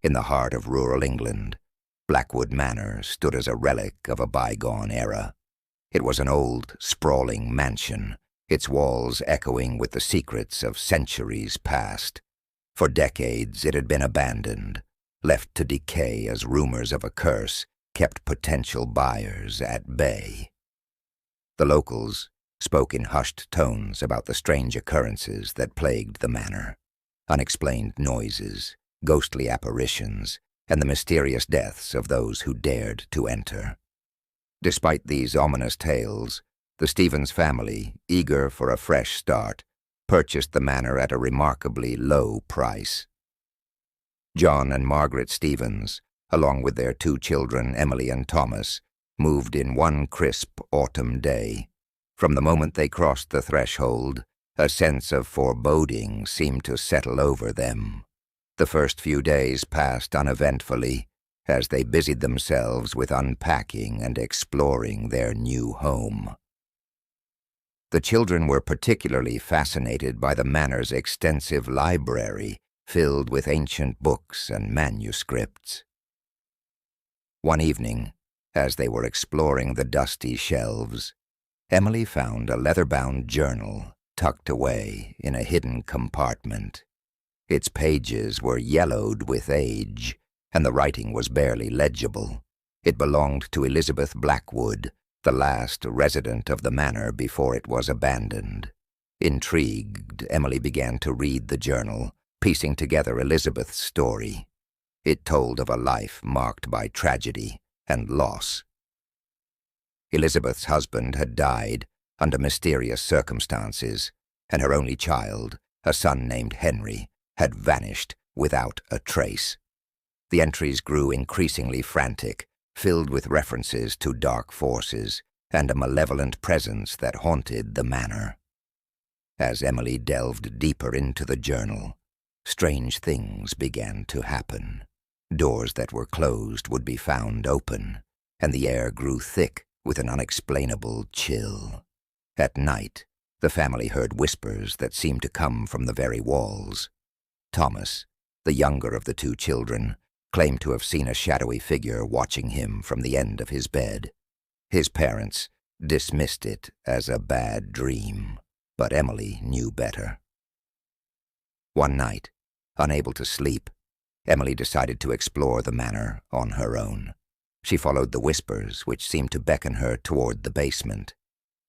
In the heart of rural England, Blackwood Manor stood as a relic of a bygone era. It was an old, sprawling mansion, its walls echoing with the secrets of centuries past. For decades it had been abandoned, left to decay as rumors of a curse kept potential buyers at bay. The locals spoke in hushed tones about the strange occurrences that plagued the manor. Unexplained noises, ghostly apparitions, and the mysterious deaths of those who dared to enter. Despite these ominous tales, the Stevens family, eager for a fresh start, purchased the manor at a remarkably low price. John and Margaret Stevens, along with their 2 children, Emily and Thomas, moved in one crisp autumn day. From the moment they crossed the threshold, a sense of foreboding seemed to settle over them. The first few days passed uneventfully as they busied themselves with unpacking and exploring their new home. The children were particularly fascinated by the manor's extensive library filled with ancient books and manuscripts. One evening, as they were exploring the dusty shelves, Emily found a leather-bound journal tucked away in a hidden compartment. Its pages were yellowed with age, and the writing was barely legible. It belonged to Elizabeth Blackwood, the last resident of the manor before it was abandoned. Intrigued, Emily began to read the journal, piecing together Elizabeth's story. It told of a life marked by tragedy and loss. Elizabeth's husband had died under mysterious circumstances, and her only child, a son named Henry, had vanished without a trace. The entries grew increasingly frantic, filled with references to dark forces and a malevolent presence that haunted the manor. As Emily delved deeper into the journal, strange things began to happen. Doors that were closed would be found open, and the air grew thick with an unexplainable chill. At night, the family heard whispers that seemed to come from the very walls. Thomas, the younger of the 2 children, claimed to have seen a shadowy figure watching him from the end of his bed. His parents dismissed it as a bad dream, but Emily knew better. One night, unable to sleep, Emily decided to explore the manor on her own. She followed the whispers, which seemed to beckon her toward the basement.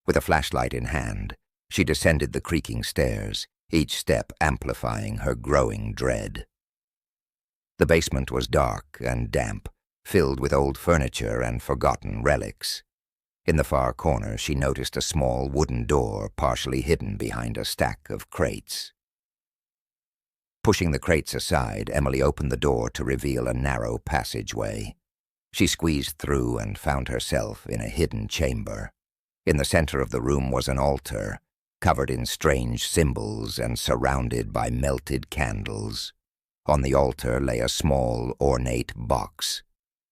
With a flashlight in hand, she descended the creaking stairs, each step amplifying her growing dread. The basement was dark and damp, filled with old furniture and forgotten relics. In the far corner, she noticed a small wooden door partially hidden behind a stack of crates. Pushing the crates aside, Emily opened the door to reveal a narrow passageway. She squeezed through and found herself in a hidden chamber. In the center of the room was an altar, covered in strange symbols and surrounded by melted candles. On the altar lay a small, ornate box.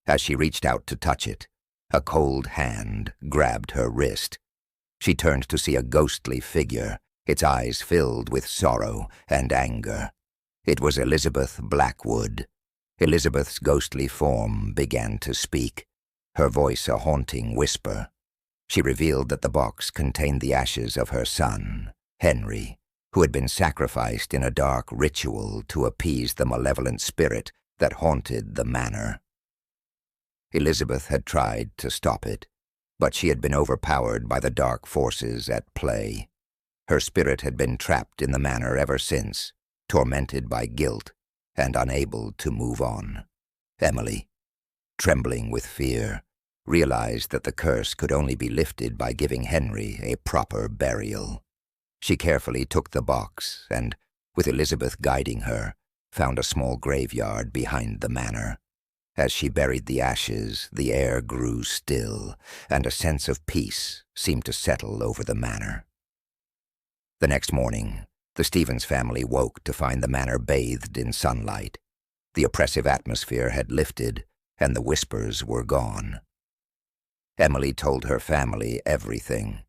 As she reached out to touch it, a cold hand grabbed her wrist. She turned to see a ghostly figure, its eyes filled with sorrow and anger. It was Elizabeth Blackwood. Elizabeth's ghostly form began to speak, her voice a haunting whisper. She revealed that the box contained the ashes of her son, Henry, who had been sacrificed in a dark ritual to appease the malevolent spirit that haunted the manor. Elizabeth had tried to stop it, but she had been overpowered by the dark forces at play. Her spirit had been trapped in the manor ever since, tormented by guilt and unable to move on. Emily, trembling with fear, realized that the curse could only be lifted by giving Henry a proper burial. She carefully took the box and, with Elizabeth guiding her, found a small graveyard behind the manor. As she buried the ashes, the air grew still, and a sense of peace seemed to settle over the manor. The next morning, the Stevens family woke to find the manor bathed in sunlight. The oppressive atmosphere had lifted, and the whispers were gone. Emily told her family everything,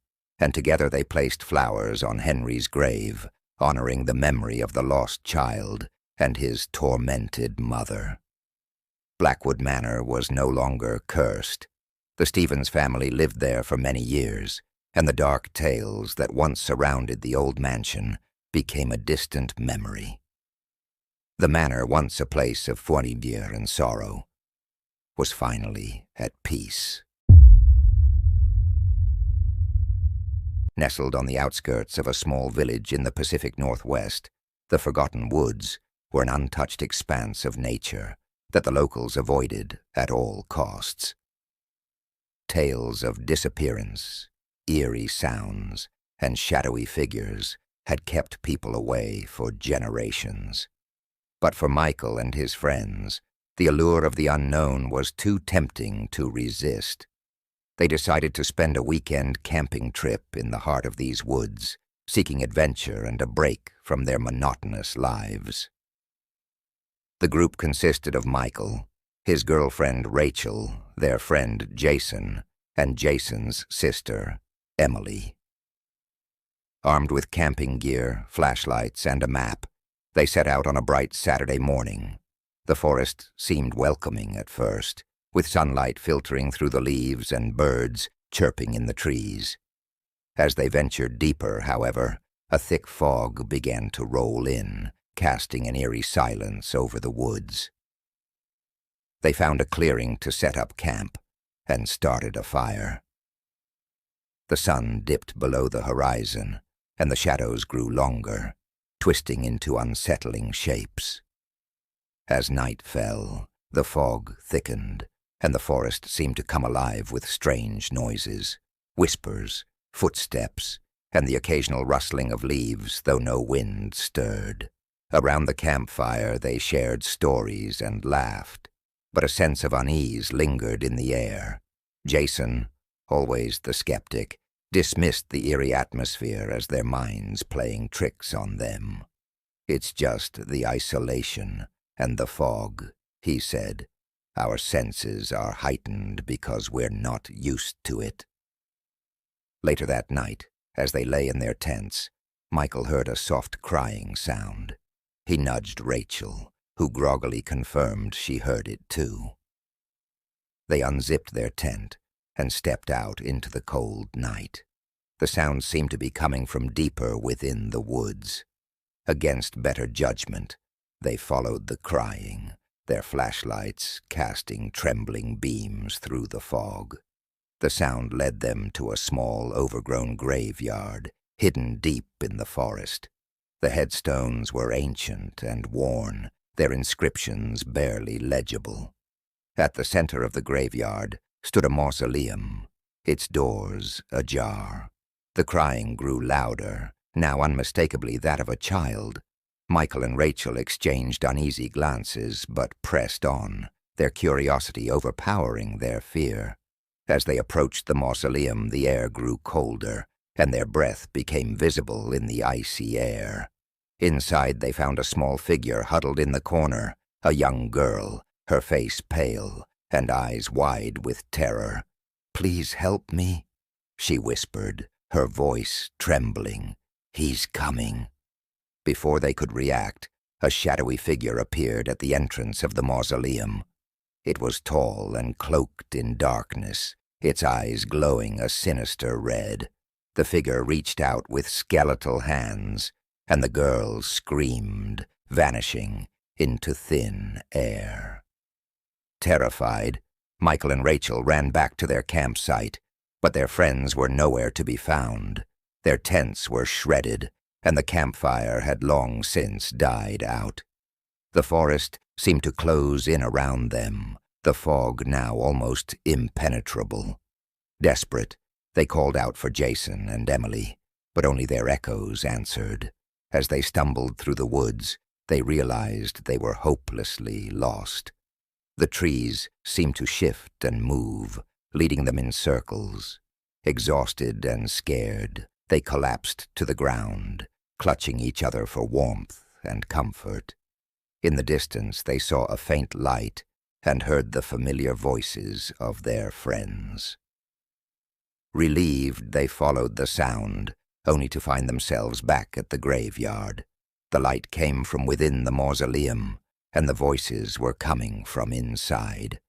and together they placed flowers on Henry's grave, honoring the memory of the lost child and his tormented mother. Blackwood Manor was no longer cursed. The Stevens family lived there for many years, and the dark tales that once surrounded the old mansion became a distant memory. The manor, once a place of fournibier and sorrow, was finally at peace. Nestled on the outskirts of a small village in the Pacific Northwest, the Forgotten Woods were an untouched expanse of nature that the locals avoided at all costs. Tales of disappearance, eerie sounds, and shadowy figures had kept people away for generations. But for Michael and his friends, the allure of the unknown was too tempting to resist. They decided to spend a weekend camping trip in the heart of these woods, seeking adventure and a break from their monotonous lives. The group consisted of Michael, his girlfriend Rachel, their friend Jason, and Jason's sister, Emily. Armed with camping gear, flashlights, and a map, they set out on a bright Saturday morning. The forest seemed welcoming at first, with sunlight filtering through the leaves and birds chirping in the trees. As they ventured deeper, however, a thick fog began to roll in, casting an eerie silence over the woods. They found a clearing to set up camp and started a fire. The sun dipped below the horizon, and the shadows grew longer, twisting into unsettling shapes. As night fell, the fog thickened, and the forest seemed to come alive with strange noises, whispers, footsteps, and the occasional rustling of leaves, though no wind stirred. Around the campfire they shared stories and laughed, but a sense of unease lingered in the air. Jason, always the skeptic, dismissed the eerie atmosphere as their minds playing tricks on them. "It's just the isolation and the fog," he said. "Our senses are heightened because we're not used to it." Later that night, as they lay in their tents, Michael heard a soft crying sound. He nudged Rachel, who groggily confirmed she heard it too. They unzipped their tent and stepped out into the cold night. The sound seemed to be coming from deeper within the woods. Against better judgment, they followed the crying, their flashlights casting trembling beams through the fog. The sound led them to a small, overgrown graveyard, hidden deep in the forest. The headstones were ancient and worn, their inscriptions barely legible. At the center of the graveyard stood a mausoleum, its doors ajar. The crying grew louder, now unmistakably that of a child. Michael and Rachel exchanged uneasy glances, but pressed on, their curiosity overpowering their fear. As they approached the mausoleum, the air grew colder, and their breath became visible in the icy air. Inside, they found a small figure huddled in the corner, a young girl, her face pale and eyes wide with terror. "Please help me," she whispered, her voice trembling. "He's coming." Before they could react, a shadowy figure appeared at the entrance of the mausoleum. It was tall and cloaked in darkness, its eyes glowing a sinister red. The figure reached out with skeletal hands, and the girl screamed, vanishing into thin air. Terrified, Michael and Rachel ran back to their campsite, but their friends were nowhere to be found. Their tents were shredded, and the campfire had long since died out. The forest seemed to close in around them, the fog now almost impenetrable. Desperate, they called out for Jason and Emily, but only their echoes answered. As they stumbled through the woods, they realized they were hopelessly lost. The trees seemed to shift and move, leading them in circles. Exhausted and scared, they collapsed to the ground, clutching each other for warmth and comfort. In the distance, they saw a faint light and heard the familiar voices of their friends. Relieved, they followed the sound, only to find themselves back at the graveyard. The light came from within the mausoleum, and the voices were coming from inside.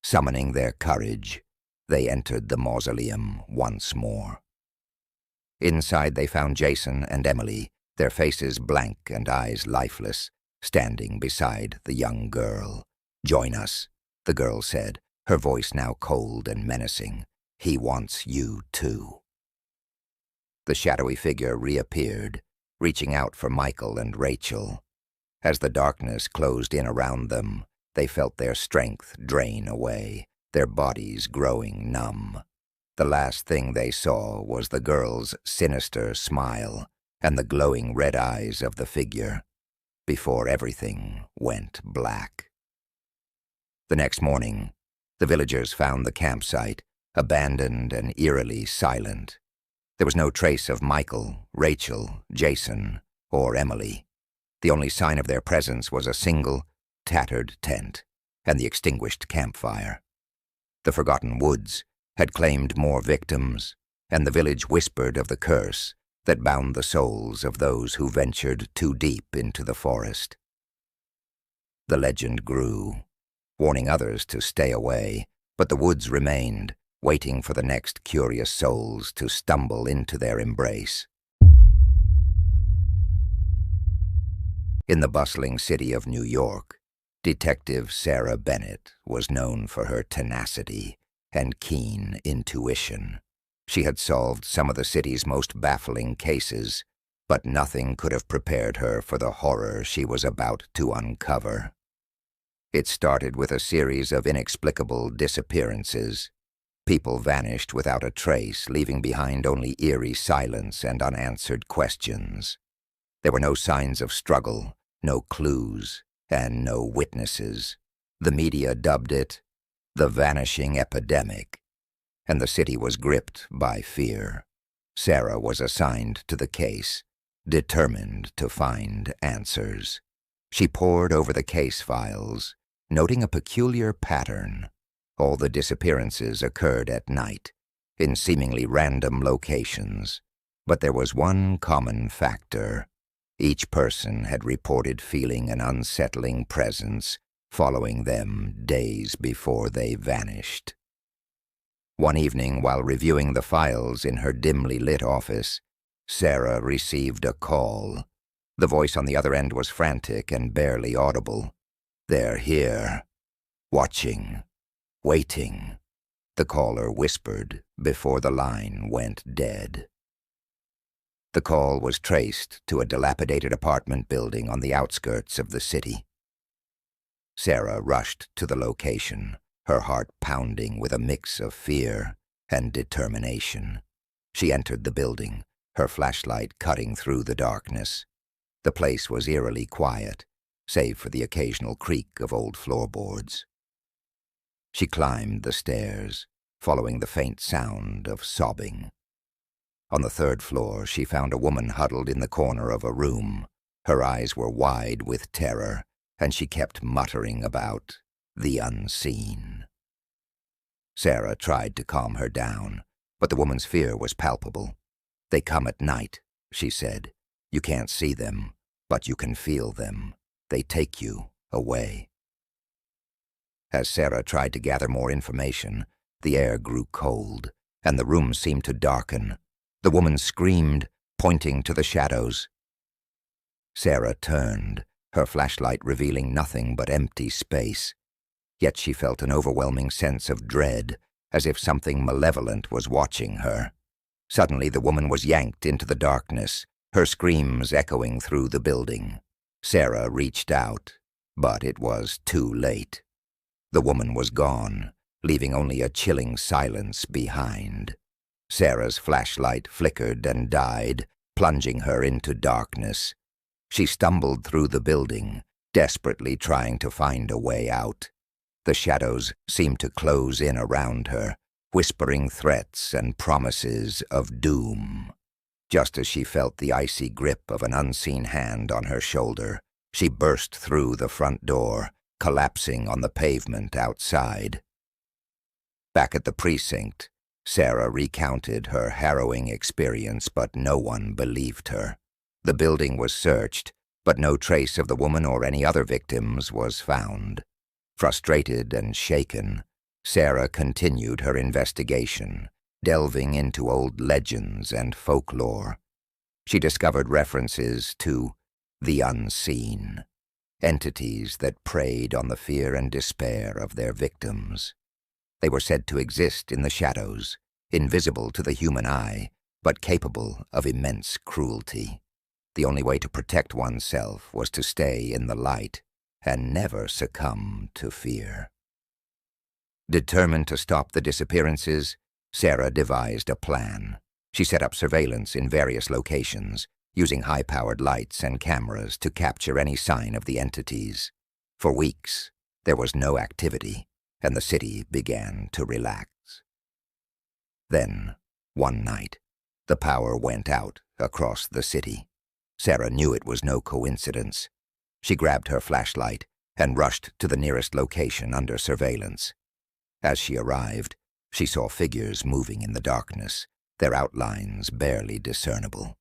Summoning their courage, they entered the mausoleum once more. Inside they found Jason and Emily, their faces blank and eyes lifeless, standing beside the young girl. "Join us," the girl said, her voice now cold and menacing. "He wants you too." The shadowy figure reappeared, reaching out for Michael and Rachel. As the darkness closed in around them, they felt their strength drain away, their bodies growing numb. The last thing they saw was the girl's sinister smile and the glowing red eyes of the figure, before everything went black. The next morning, the villagers found the campsite, abandoned and eerily silent. There was no trace of Michael, Rachel, Jason, or Emily. The only sign of their presence was a single, tattered tent and the extinguished campfire. The forgotten woods had claimed more victims, and the village whispered of the curse that bound the souls of those who ventured too deep into the forest. The legend grew, warning others to stay away, but the woods remained, waiting for the next curious souls to stumble into their embrace. In the bustling city of New York, Detective Sarah Bennett was known for her tenacity and keen intuition. She had solved some of the city's most baffling cases, but nothing could have prepared her for the horror she was about to uncover. It started with a series of inexplicable disappearances. People vanished without a trace, leaving behind only eerie silence and unanswered questions. There were no signs of struggle, no clues, and no witnesses. The media dubbed it the vanishing epidemic, and the city was gripped by fear. Sarah was assigned to the case, determined to find answers. She pored over the case files, noting a peculiar pattern. All the disappearances occurred at night, in seemingly random locations, but there was one common factor. Each person had reported feeling an unsettling presence following them days before they vanished. One evening, while reviewing the files in her dimly lit office, Sarah received a call. The voice on the other end was frantic and barely audible. "They're here, watching, waiting," the caller whispered before the line went dead. The call was traced to a dilapidated apartment building on the outskirts of the city. Sarah rushed to the location, her heart pounding with a mix of fear and determination. She entered the building, her flashlight cutting through the darkness. The place was eerily quiet, save for the occasional creak of old floorboards. She climbed the stairs, following the faint sound of sobbing. On the third floor, she found a woman huddled in the corner of a room. Her eyes were wide with terror, and she kept muttering about the unseen. Sarah tried to calm her down, but the woman's fear was palpable. "They come at night," she said. "You can't see them, but you can feel them. They take you away." As Sarah tried to gather more information, the air grew cold, and the room seemed to darken. The woman screamed, pointing to the shadows. Sarah turned, her flashlight revealing nothing but empty space. Yet she felt an overwhelming sense of dread, as if something malevolent was watching her. Suddenly the woman was yanked into the darkness, her screams echoing through the building. Sarah reached out, but it was too late. The woman was gone, leaving only a chilling silence behind. Sarah's flashlight flickered and died, plunging her into darkness. She stumbled through the building, desperately trying to find a way out. The shadows seemed to close in around her, whispering threats and promises of doom. Just as she felt the icy grip of an unseen hand on her shoulder, she burst through the front door, collapsing on the pavement outside. Back at the precinct, Sarah recounted her harrowing experience, but no one believed her. The building was searched, but no trace of the woman or any other victims was found. Frustrated and shaken, Sarah continued her investigation, delving into old legends and folklore. She discovered references to the unseen, entities that preyed on the fear and despair of their victims. They were said to exist in the shadows, invisible to the human eye, but capable of immense cruelty. The only way to protect oneself was to stay in the light and never succumb to fear. Determined to stop the disappearances, Sarah devised a plan. She set up surveillance in various locations, using high-powered lights and cameras to capture any sign of the entities. For weeks, there was no activity, and the city began to relax. Then, one night, the power went out across the city. Sarah knew it was no coincidence. She grabbed her flashlight and rushed to the nearest location under surveillance. As she arrived, she saw figures moving in the darkness, their outlines barely discernible.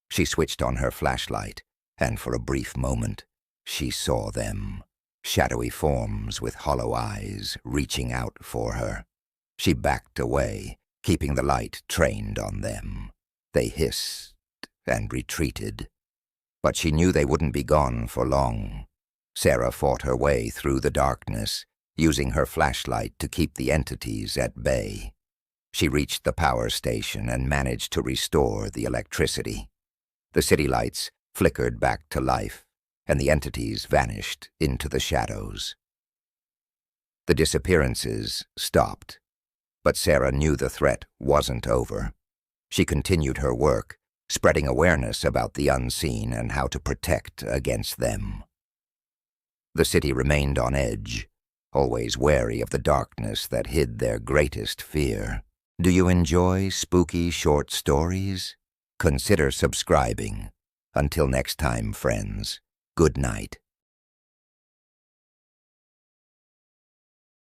She switched on her flashlight, and for a brief moment, she saw them, shadowy forms with hollow eyes reaching out for her. She backed away, keeping the light trained on them. They hissed and retreated, but she knew they wouldn't be gone for long. Sarah fought her way through the darkness, using her flashlight to keep the entities at bay. She reached the power station and managed to restore the electricity. The city lights flickered back to life, and the entities vanished into the shadows. The disappearances stopped, but Sarah knew the threat wasn't over. She continued her work, spreading awareness about the unseen and how to protect against them. The city remained on edge, always wary of the darkness that hid their greatest fear. Do you enjoy spooky short stories? Consider subscribing. Until next time, friends, good night.